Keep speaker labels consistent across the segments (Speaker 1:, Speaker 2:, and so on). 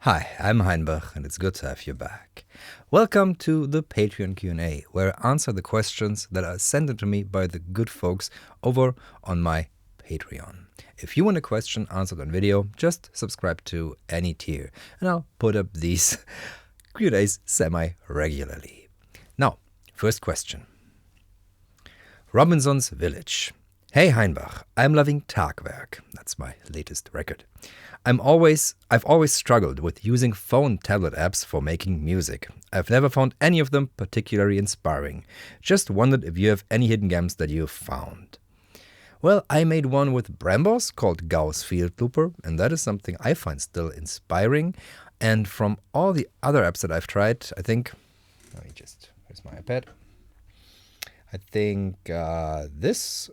Speaker 1: Hi, I'm Heinbach, and it's good to have you back. Welcome to the Patreon Q&A, where I answer the questions that are sent in to me by the good folks over on my Patreon. If you want a question answered on video, just subscribe to any tier, and I'll put up these Q&As semi-regularly. Now, first question. Robinson's Village. Hey Heinbach, I'm loving Tagwerk. That's my latest record. I've always struggled with using phone tablet apps for making music. I've never found any of them particularly inspiring. Just wondered if you have any hidden gems that you've found. Well, I made one with Brambos called Gauss Field Looper, and that is something I find still inspiring. And from all the other apps that I've tried, I think, here's my iPad. I think this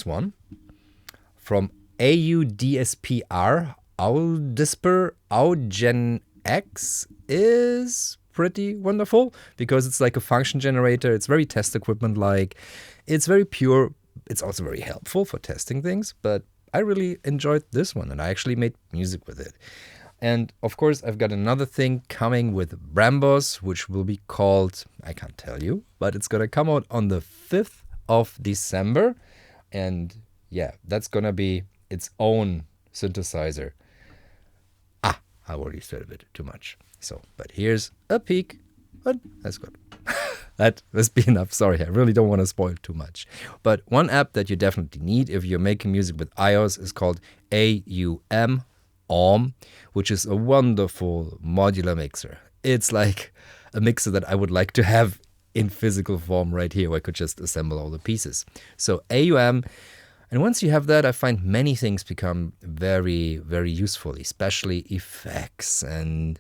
Speaker 1: one from AUDSPR, Auldisper, Augen X is pretty wonderful because it's like a function generator. It's very test equipment like. It's very pure. It's also very helpful for testing things, but I really enjoyed this one and I actually made music with it. And of course, I've got another thing coming with Brambos, which will be called, I can't tell you, but it's going to come out on the 5th of December. And yeah, that's going to be its own synthesizer. I already said a bit too much. But here's a peek. But that's good. That must be enough. Sorry, I really don't want to spoil too much. But one app that you definitely need if you're making music with iOS is called AUM, which is a wonderful modular mixer. It's like a mixer that I would like to have in physical form right here, where I could just assemble all the pieces. So AUM. And once you have that, I find many things become very, very useful, especially effects. And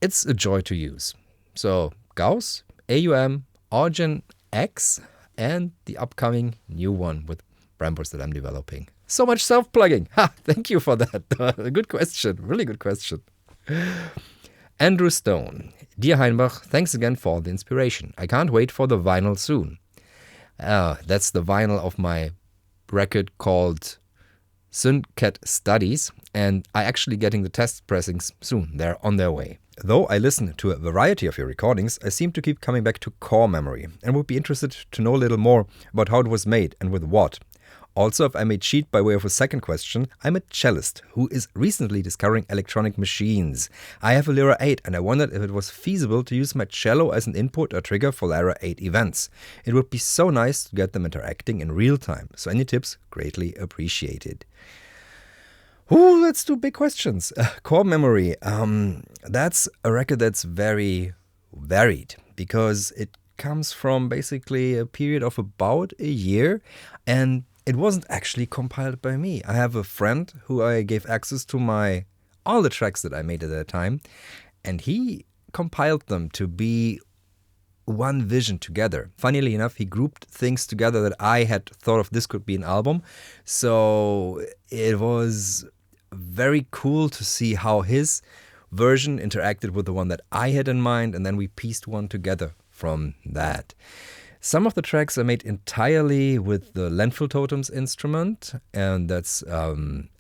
Speaker 1: it's a joy to use. So Gauss, AUM, Augen X, and the upcoming new one with Brambos that I'm developing. So much self-plugging. Thank you for that. A good question. Really good question. Andrew Stone. Dear Heinbach, thanks again for all the inspiration. I can't wait for the vinyl soon. That's the vinyl of my record called Syncat Studies, and I actually getting the test pressings soon. They're on their way. Though I listen to a variety of your recordings, I seem to keep coming back to core memory and would be interested to know a little more about how it was made and with what. Also, if I may cheat by way of a second question, I'm a cellist who is recently discovering electronic machines. I have a Lyra 8 and I wondered if it was feasible to use my cello as an input or trigger for Lyra 8 events. It would be so nice to get them interacting in real time, so any tips greatly appreciated. Ooh, that's two big questions. Core memory, that's a record that's very varied because it comes from basically a period of about a year, and it wasn't actually compiled by me. I have a friend who I gave access to all the tracks that I made at that time, and he compiled them to be one vision together. Funnily enough, he grouped things together that I had thought of this could be an album. So it was very cool to see how his version interacted with the one that I had in mind, and then we pieced one together from that. Some of the tracks are made entirely with the Landfill Totems instrument, and that's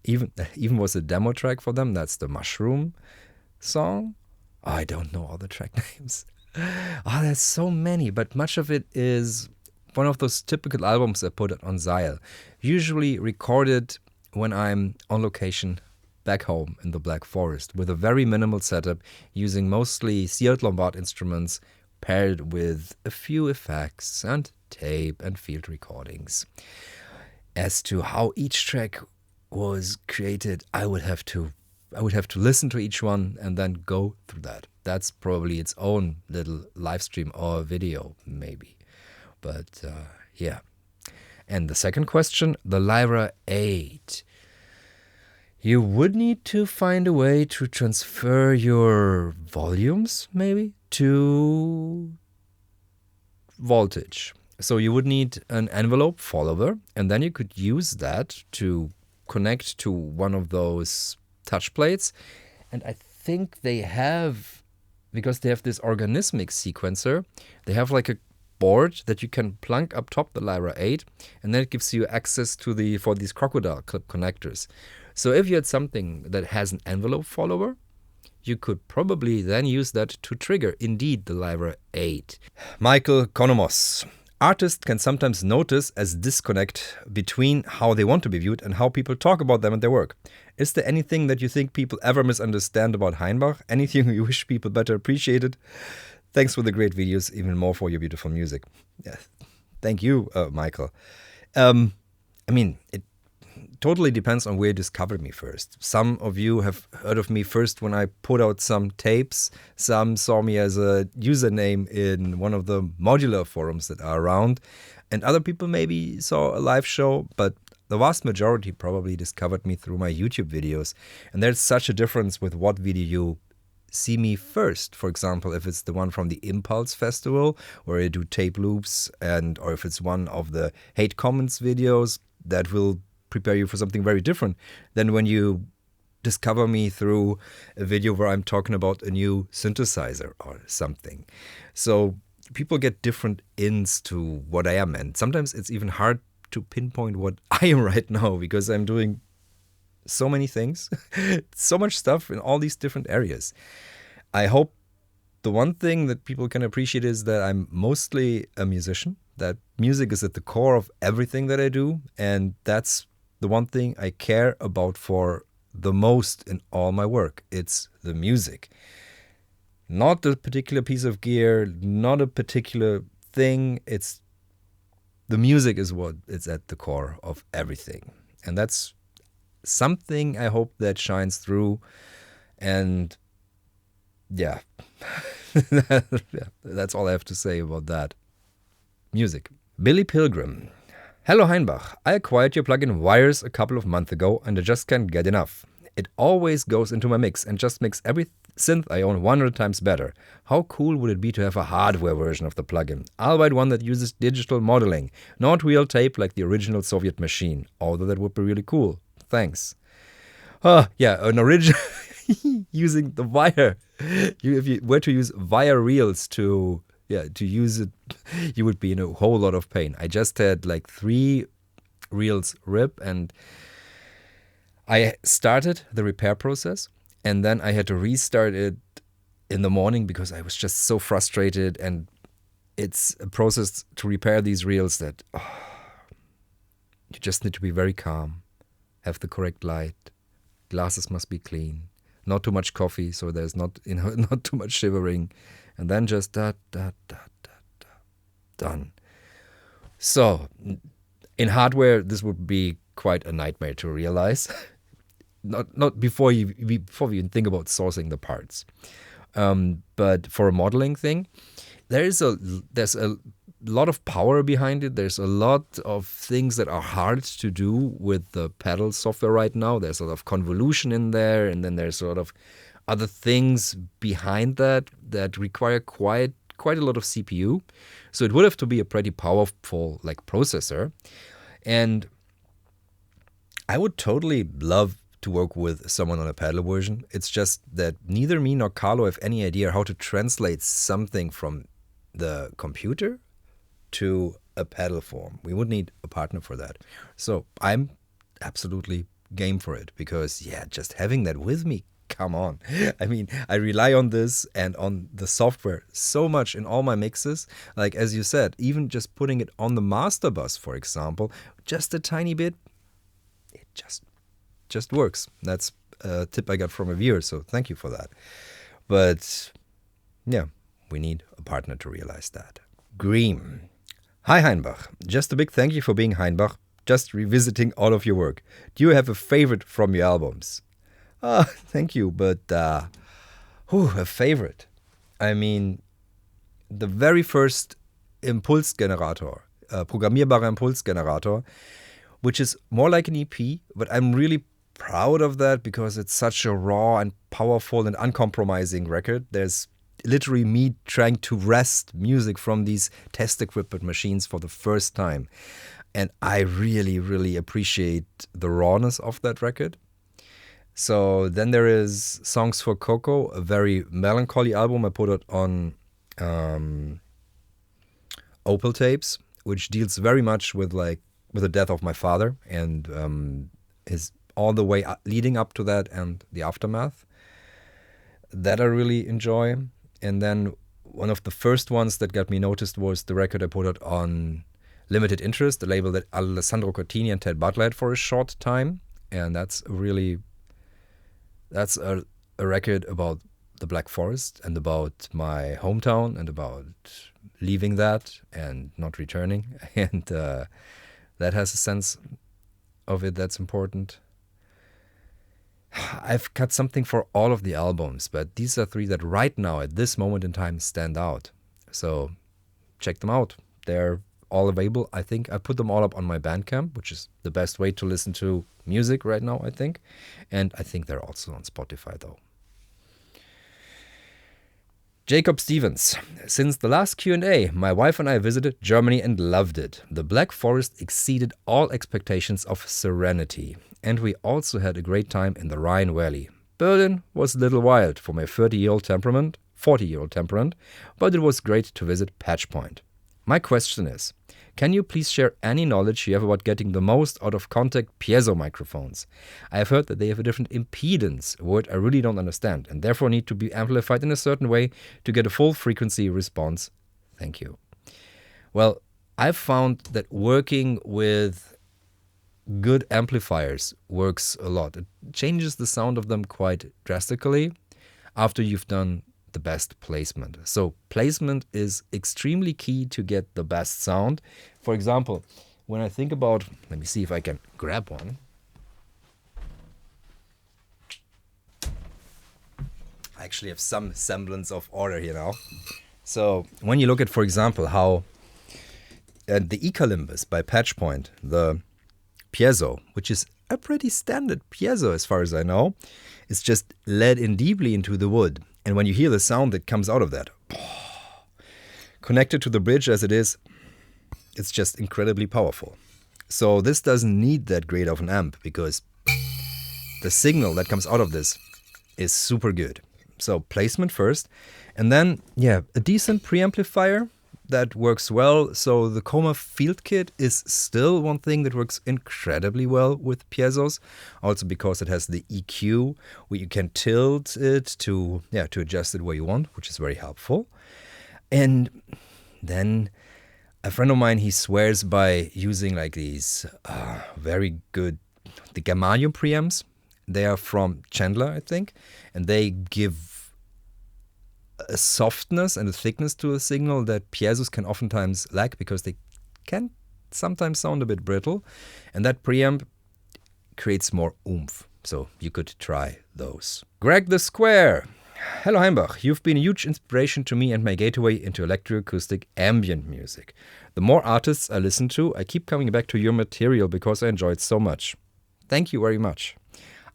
Speaker 1: even was a demo track for them. That's the Mushroom song. I don't know all the track names. There's so many, but much of it is one of those typical albums I put on Xyle, usually recorded when I'm on location back home in the Black Forest with a very minimal setup, using mostly Seattle Lombard instruments, paired with a few effects and tape and field recordings. As to how each track was created, I would have to listen to each one and then go through that. That's probably its own little live stream or video, maybe. But yeah. And the second question, the Lyra 8. You would need to find a way to transfer your volumes, maybe, to voltage. So you would need an envelope follower, and then you could use that to connect to one of those touch plates. And I think they have, because they have this organismic sequencer, they have like a board that you can plunk up top the Lyra 8, and then it gives you access to for these crocodile clip connectors. So if you had something that has an envelope follower, you could probably then use that to trigger, indeed, the Lyra 8. Michael Konomos. Artists can sometimes notice a disconnect between how they want to be viewed and how people talk about them and their work. Is there anything that you think people ever misunderstand about Heinbach? Anything you wish people better appreciated? Thanks for the great videos, even more for your beautiful music. Yeah, thank you, Michael. It totally depends on where you discovered me first. Some of you have heard of me first when I put out some tapes. Some saw me as a username in one of the modular forums that are around. And other people maybe saw a live show, but the vast majority probably discovered me through my YouTube videos. And there's such a difference with what video you see me first. For example, if it's the one from the Impulse Festival, where I do tape loops, or if it's one of the hate comments videos, that will prepare you for something very different than when you discover me through a video where I'm talking about a new synthesizer or something. So people get different ins to what I am, and sometimes it's even hard to pinpoint what I am right now because I'm doing so many things, so much stuff in all these different areas. I hope the one thing that people can appreciate is that I'm mostly a musician, that music is at the core of everything that I do, and that's the one thing I care about for the most in all my work. It's the music. Not a particular piece of gear, not a particular thing. It's the music is what is at the core of everything. And that's something I hope that shines through. And yeah, that's all I have to say about that. Music. Billy Pilgrim. Hello Heinbach, I acquired your plugin Wires a couple of months ago and I just can't get enough. It always goes into my mix and just makes every synth I own 100 times better. How cool would it be to have a hardware version of the plugin? I'll buy one that uses digital modeling, not real tape like the original Soviet machine, although that would be really cool. Thanks. Yeah, an original using the wire. If you were to use wire reels to use it, you would be in a whole lot of pain. I just had like 3 reels rip and I started the repair process and then I had to restart it in the morning because I was just so frustrated, and it's a process to repair these reels that you just need to be very calm, have the correct light, glasses must be clean, not too much coffee so there's not too much shivering, and then just done. So in hardware this would be quite a nightmare to realize. Not before we even think about sourcing the parts. But for a modeling thing, there's a lot of power behind it. There's a lot of things that are hard to do with the pedal software right now. There's a lot of convolution in there, and then there's a lot of other things behind that require quite a lot of CPU. So it would have to be a pretty powerful processor. And I would totally love to work with someone on a pedal version. It's just that neither me nor Carlo have any idea how to translate something from the computer to a pedal form. We would need a partner for that. So I'm absolutely game for it because, just having that with me, come on. I mean, I rely on this and on the software so much in all my mixes. Like, as you said, even just putting it on the master bus, for example, just a tiny bit, it just works. That's a tip I got from a viewer, so thank you for that. But yeah, we need a partner to realize that. Green. Hi Heinbach. Just a big thank you for being Heinbach. Just revisiting all of your work. Do you have a favorite from your albums? Thank you, but a favorite. I mean, the very first Impulsgenerator, programmierbarer Impulsgenerator, which is more like an EP, but I'm really proud of that because it's such a raw and powerful and uncompromising record. There's literally me trying to wrest music from these test equipment machines for the first time. And I really, really appreciate the rawness of that record. So then there is Songs for Coco, a very melancholy album I put it on Opal tapes, which deals very much with the death of my father and his all the way leading up to that and the aftermath. that I really enjoy. And then one of the first ones that got me noticed was the record I put out on Limited Interest, the label that Alessandro Cortini and Ted Butler had for a short time. And that's a record about the Black Forest and about my hometown and about leaving that and not returning. And that has a sense of it that's important. I've cut something for all of the albums, but these are three that right now, at this moment in time, stand out. So check them out. They're all available. I think I put them all up on my Bandcamp, which is the best way to listen to music right now, I think. And I think they're also on Spotify, though. Jacob Stevens. Since the last Q&A, my wife and I visited Germany and loved it. The Black Forest exceeded all expectations of serenity. And we also had a great time in the Rhine Valley. Berlin was a little wild for my 40-year-old temperament, but it was great to visit Patch Point. My question is, can you please share any knowledge you have about getting the most out of contact piezo microphones? I have heard that they have a different impedance, a word I really don't understand, and therefore need to be amplified in a certain way to get a full frequency response. Thank you. Well, I've found that working with good amplifiers works a lot. It changes the sound of them quite drastically after you've done the best placement. So placement is extremely key to get the best sound. For example, when I think about, let me see if I can grab one. I actually have some semblance of order here now. So when you look at, for example, how the Ecalimbus by Patch Point, the Piezo, which is a pretty standard piezo as far as I know, is just led in deeply into the wood. And when you hear the sound that comes out of that, connected to the bridge as it is, it's just incredibly powerful. So this doesn't need that great of an amp because the signal that comes out of this is super good. So placement first, and then, a decent preamplifier that works well. So the Coma Field Kit is still one thing that works incredibly well with piezos, also because it has the EQ where you can tilt it to adjust it where you want, which is very helpful. And then a friend of mine, he swears by using like these very good, the Germanium preamps. They are from Chandler, I think, and they give a softness and a thickness to a signal that piezos can oftentimes lack because they can sometimes sound a bit brittle, and that preamp creates more oomph. So you could try those. Greg the Square. Hello Heimbach, you've been a huge inspiration to me and my gateway into electroacoustic ambient music. The more artists I listen to, I keep coming back to your material because I enjoy it so much. Thank you very much.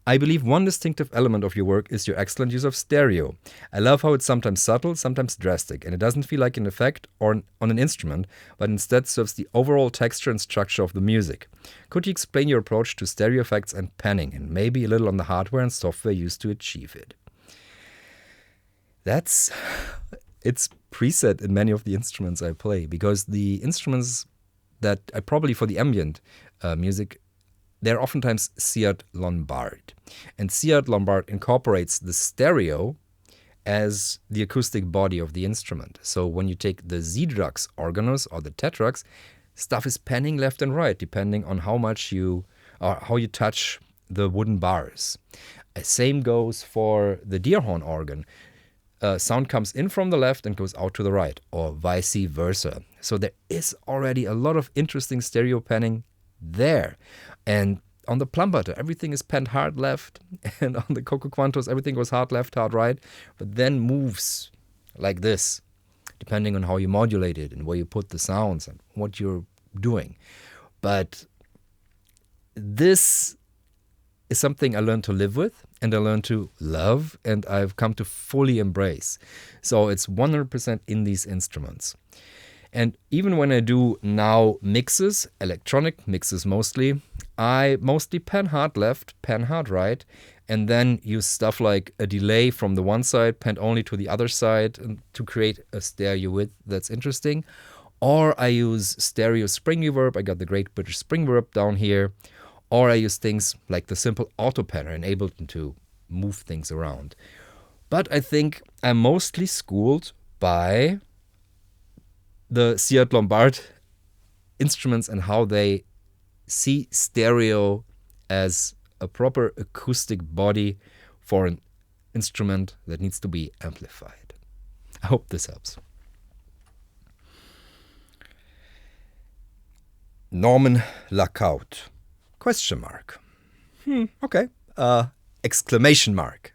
Speaker 1: I believe one distinctive element of your work is your excellent use of stereo. I love how it's sometimes subtle, sometimes drastic, and it doesn't feel like an effect or on an instrument, but instead serves the overall texture and structure of the music. Could you explain your approach to stereo effects and panning, and maybe a little on the hardware and software used to achieve it? It's preset in many of the instruments I play, because the instruments that I probably for the ambient music, they're oftentimes Seat Lombard. And Seat Lombard incorporates the stereo as the acoustic body of the instrument. So when you take the Z-Drux organos or the Tetrax, stuff is panning left and right, depending on how you touch the wooden bars. Same goes for the Deerhorn organ. Sound comes in from the left and goes out to the right, or vice versa. So there is already a lot of interesting stereo panning there. And on the Plumbutter, everything is panned hard left, and on the Coco Quantos, everything goes hard left, hard right, but then moves like this, depending on how you modulate it and where you put the sounds and what you're doing. But this is something I learned to live with, and I learned to love, and I've come to fully embrace. So it's 100% in these instruments. And even when I do now mixes, electronic mixes mostly, I mostly pan hard left, pan hard right, and then use stuff like a delay from the one side, panned only to the other side, and to create a stereo width that's interesting. Or I use stereo spring reverb. I got the Great British Spring Reverb down here. Or I use things like the simple auto panner, enabled to move things around. But I think I'm mostly schooled by the Seat Lombard instruments and how they see stereo as a proper acoustic body for an instrument that needs to be amplified. I hope this helps. Norman Lacaut. Question mark. Okay. Exclamation mark.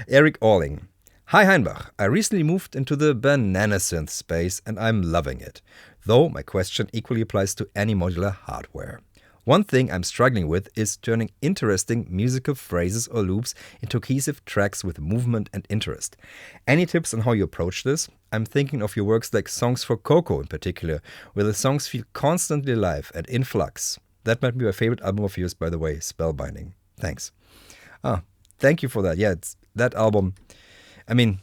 Speaker 1: Eric Orling. Hi Heinbach, I recently moved into the banana synth space and I'm loving it. Though my question equally applies to any modular hardware. One thing I'm struggling with is turning interesting musical phrases or loops into cohesive tracks with movement and interest. Any tips on how you approach this? I'm thinking of your works like Songs for Coco in particular, where the songs feel constantly alive and in flux. That might be my favorite album of yours, by the way, Spellbinding. Thanks. Thank you for that. Yeah, it's that album. I mean,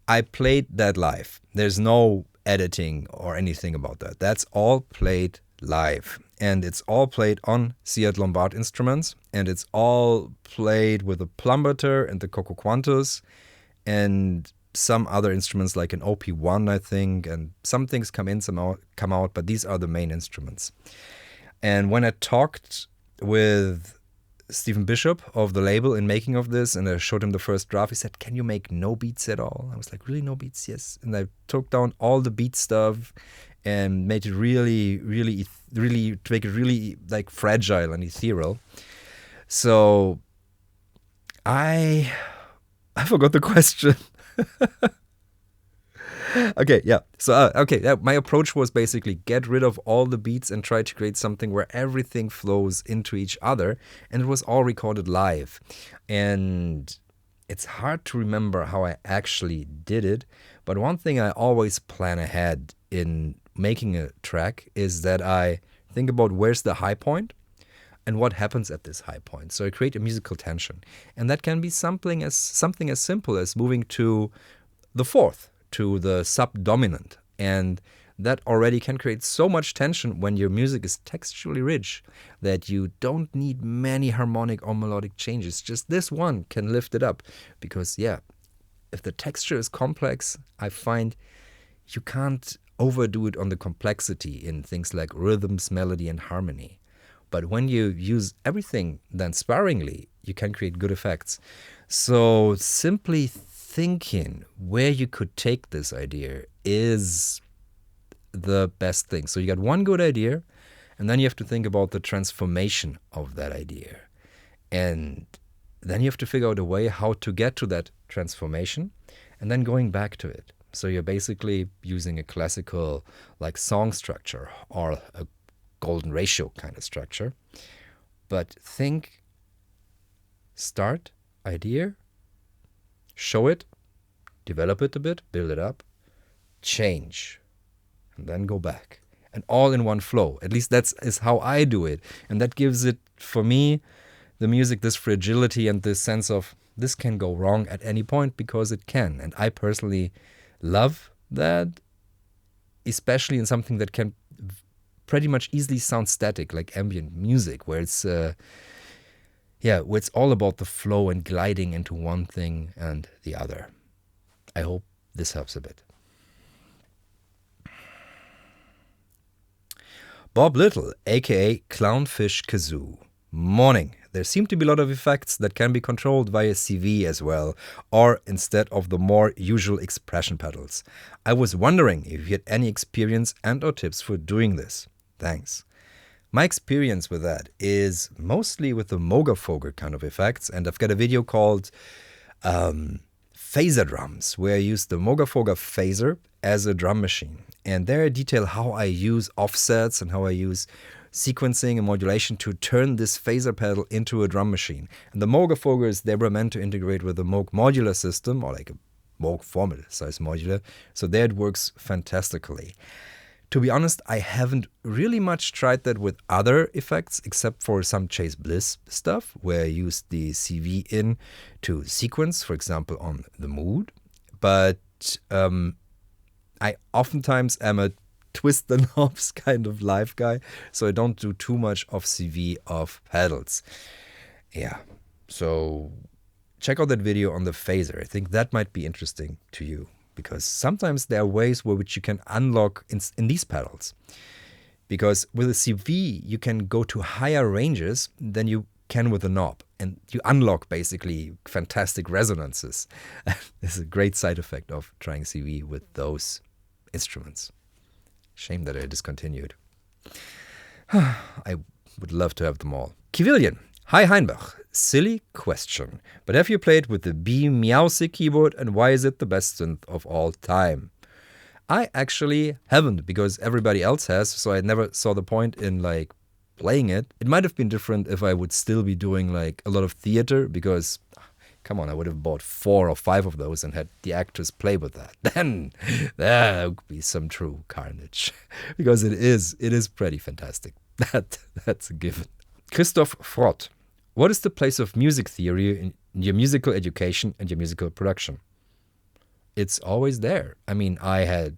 Speaker 1: I played that live. There's no editing or anything about that. That's all played live. And it's all played on Seat Lombard instruments. And it's all played with a plumbator and the Coco Quantus and some other instruments like an OP1, I think. And some things come in, some come out, but these are the main instruments. And when I talked with Stephen Bishop of the label in making of this, and I showed him the first draft, he said, can you make no beats at all? I was like, really, no beats? Yes. And I took down all the beat stuff and made it really to make it really like fragile and ethereal. So I forgot the question. Okay, yeah. So, my approach was basically get rid of all the beats and try to create something where everything flows into each other. And it was all recorded live. And it's hard to remember how I actually did it. But one thing I always plan ahead in making a track is that I think about where's the high point and what happens at this high point. So I create a musical tension. And that can be something as simple as moving to the fourth, to the subdominant, and that already can create so much tension when your music is texturally rich that you don't need many harmonic or melodic changes. Just this one can lift it up, because if the texture is complex, I find you can't overdo it on the complexity in things like rhythms, melody, and harmony. But when you use everything then sparingly, you can create good effects. So simply thinking where you could take this idea is the best thing. So you got one good idea, and then you have to think about the transformation of that idea. And then you have to figure out a way how to get to that transformation and then going back to it. So you're basically using a classical like song structure or a golden ratio kind of structure. But think, start, idea, show it, develop it a bit, build it up, change, and then go back. And all in one flow. At least is how I do it. And that gives it, for me, the music, this fragility and this sense of this can go wrong at any point, because it can. And I personally love that, especially in something that can pretty much easily sound static, like ambient music, where it's where it's all about the flow and gliding into one thing and the other. I hope this helps a bit. Bob Little, aka Clownfish Kazoo. Morning. There seem to be a lot of effects that can be controlled via CV as well, or instead of the more usual expression pedals. I was wondering if you had any experience and or tips for doing this. Thanks. My experience with that is mostly with the Moga-Foga kind of effects, and I've got a video called Phaser Drums, where I use the Moga-Foga phaser as a drum machine. And there I detail how I use offsets and how I use sequencing and modulation to turn this phaser pedal into a drum machine. And the Moga-Fogas, they were meant to integrate with the Moog modular system, or like a Moog Formel size modular. So there it works fantastically. To be honest, I haven't really much tried that with other effects, except for some Chase Bliss stuff, where I used the CV in to sequence, for example, on the mood. But I oftentimes am a twist the knobs kind of live guy, so I don't do too much of CV of pedals. Yeah, so check out that video on the phaser. I think that might be interesting to you, because sometimes there are ways which you can unlock in these pedals. Because with a CV, you can go to higher ranges than you can with a knob. And you unlock basically fantastic resonances. This is a great side effect of trying CV with those instruments. Shame that I discontinued. I would love to have them all. Kivillian. Hi Heinbach. Silly question. But have you played with the B Meowsy keyboard, and why is it the best synth of all time? I actually haven't, because everybody else has, so I never saw the point in like playing it. It might have been different if I would still be doing like a lot of theater, because come on, I would have bought 4 or 5 of those and had the actors play with that. Then there would be some true carnage, because it is pretty fantastic. That's a given. Christoph Frott. What is the place of music theory in your musical education and your musical production? It's always there. I mean, I had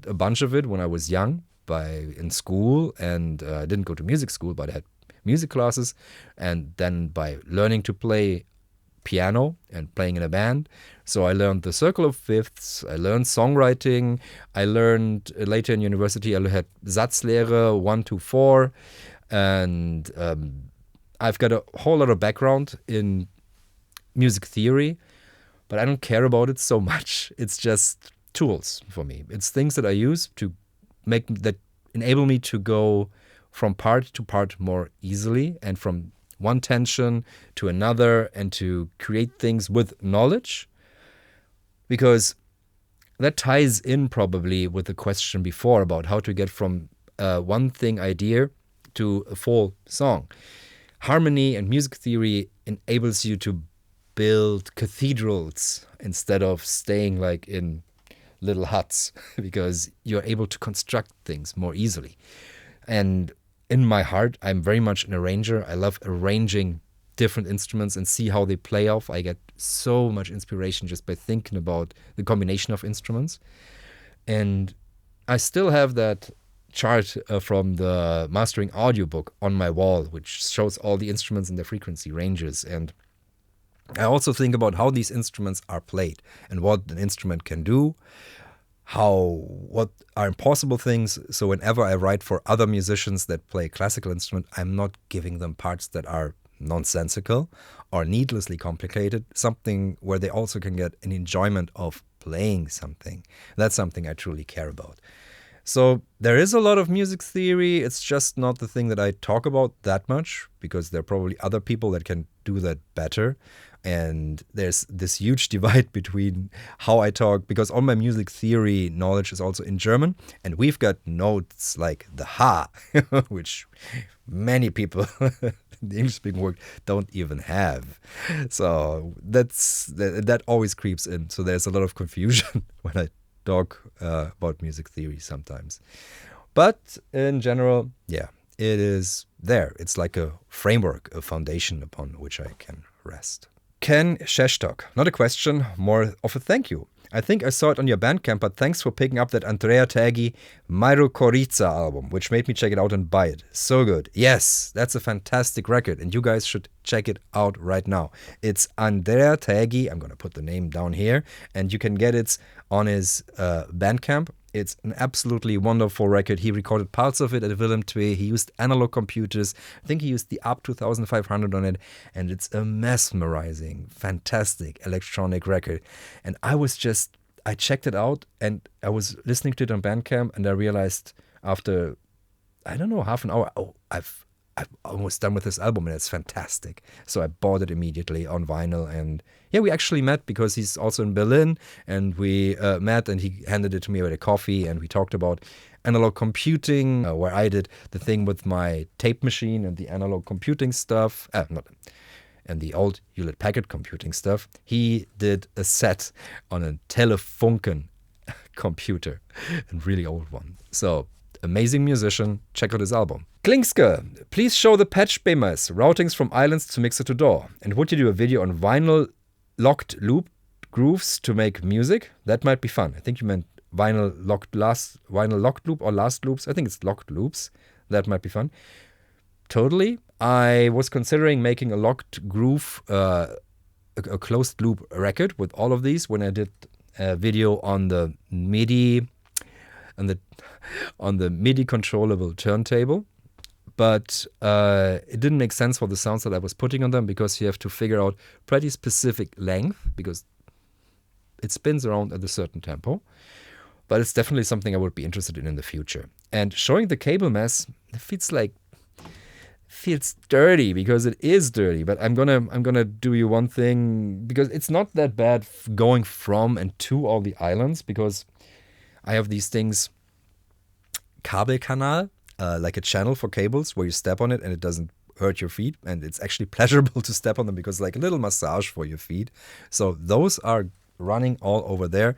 Speaker 1: a bunch of it when I was young, in school, and I didn't go to music school, but I had music classes, and then by learning to play piano and playing in a band. So I learned the circle of fifths, I learned songwriting, I learned later in university, I had Satzlehre 1 to 4, and I've got a whole lot of background in music theory, but I don't care about it so much. It's just tools for me. It's things that I use to enable me to go from part to part more easily, and from one tension to another, and to create things with knowledge. Because that ties in probably with the question before about how to get from one thing idea to a full song. Harmony and music theory enables you to build cathedrals instead of staying like in little huts, because you're able to construct things more easily. And in my heart, I'm very much an arranger. I love arranging different instruments and see how they play off. I get so much inspiration just by thinking about the combination of instruments. And I still have that chart from the Mastering Audiobook on my wall, which shows all the instruments and their frequency ranges. And I also think about how these instruments are played and what an instrument can do, what are impossible things. So whenever I write for other musicians that play a classical instrument, I'm not giving them parts that are nonsensical or needlessly complicated, something where they also can get an enjoyment of playing something. That's something I truly care about. So there is a lot of music theory. It's just not the thing that I talk about that much, because there are probably other people that can do that better. And there's this huge divide between how I talk, because all my music theory knowledge is also in German. And we've got notes like the ha, which many people in the English-speaking world don't even have. So that always creeps in. So there's a lot of confusion when I talk about music theory sometimes. But in general, yeah, it is there. It's like a framework, a foundation upon which I can rest. Ken Sheshtok. Not a question, more of a thank you. I think I saw it on your Bandcamp, but thanks for picking up that Andrea Taghi Mairo Korica album, which made me check it out and buy it. So good. Yes, that's a fantastic record, and you guys should check it out right now. It's Andrea Taghi. I'm going to put the name down here, and you can get it on his Bandcamp. It's an absolutely wonderful record. He recorded parts of it at Willem II. He used analog computers. I think he used the UP 2500 on it. And it's a mesmerizing, fantastic electronic record. And I checked it out, and I was listening to it on Bandcamp, and I realized after, I don't know, half an hour, I've almost done with this album, and it's fantastic. So I bought it immediately on vinyl, and yeah, we actually met because he's also in Berlin, and we met, and he handed it to me with a coffee, and we talked about analog computing, where I did the thing with my tape machine and the analog computing stuff, and the old Hewlett-Packard computing stuff. He did a set on a Telefunken computer, a really old one. So amazing musician. Check out his album. Klingske, please show the patch BMS routings from islands to mixer to DAW. And would you do a video on vinyl locked loop grooves to make music? That might be fun. I think you meant vinyl locked loop or last loops. I think it's locked loops. That might be fun. Totally. I was considering making a locked groove a closed loop record with all of these when I did a video on the MIDI on the MIDI controllable turntable. But it didn't make sense for the sounds that I was putting on them, because you have to figure out pretty specific length, because it spins around at a certain tempo. But it's definitely something I would be interested in the future. And showing the cable mess, it feels dirty, because it is dirty. But I'm gonna do you one thing, because it's not that bad going from and to all the islands, because I have these things, Kabelkanal, like a channel for cables where you step on it and it doesn't hurt your feet, and it's actually pleasurable to step on them, because it's like a little massage for your feet. So those are running all over there.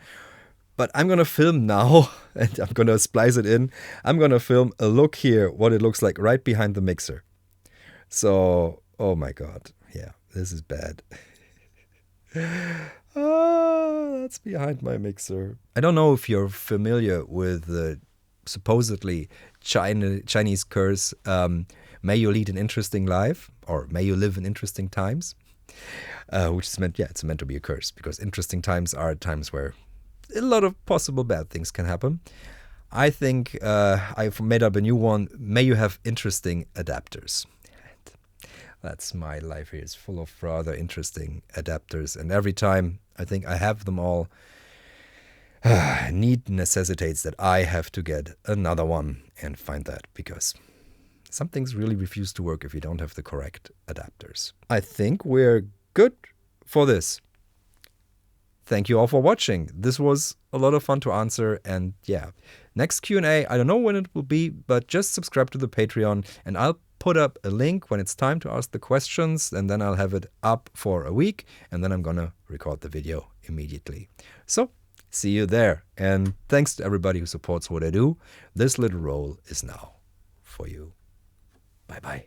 Speaker 1: But I'm gonna film now, and I'm gonna splice it in. I'm gonna film a look here, what it looks like right behind the mixer. So, oh my God, yeah, this is bad. That's behind my mixer. I don't know if you're familiar with the supposedly Chinese curse, may you lead an interesting life, or may you live in interesting times, which is meant, yeah, it's meant to be a curse, because interesting times are times where a lot of possible bad things can happen. I think I've made up a new one. May you have interesting adapters. That's my life here. It's full of rather interesting adapters. And every time I think I have them all, need necessitates that I have to get another one and find that, because some things really refuse to work if you don't have the correct adapters. I think we're good for this. Thank you all for watching. This was a lot of fun to answer, and yeah, next Q&A, I don't know when it will be, but just subscribe to the Patreon and I'll put up a link when it's time to ask the questions, and then I'll have it up for a week, and then I'm gonna record the video immediately. So, see you there, and thanks to everybody who supports what I do. This little role is now for you. Bye-bye.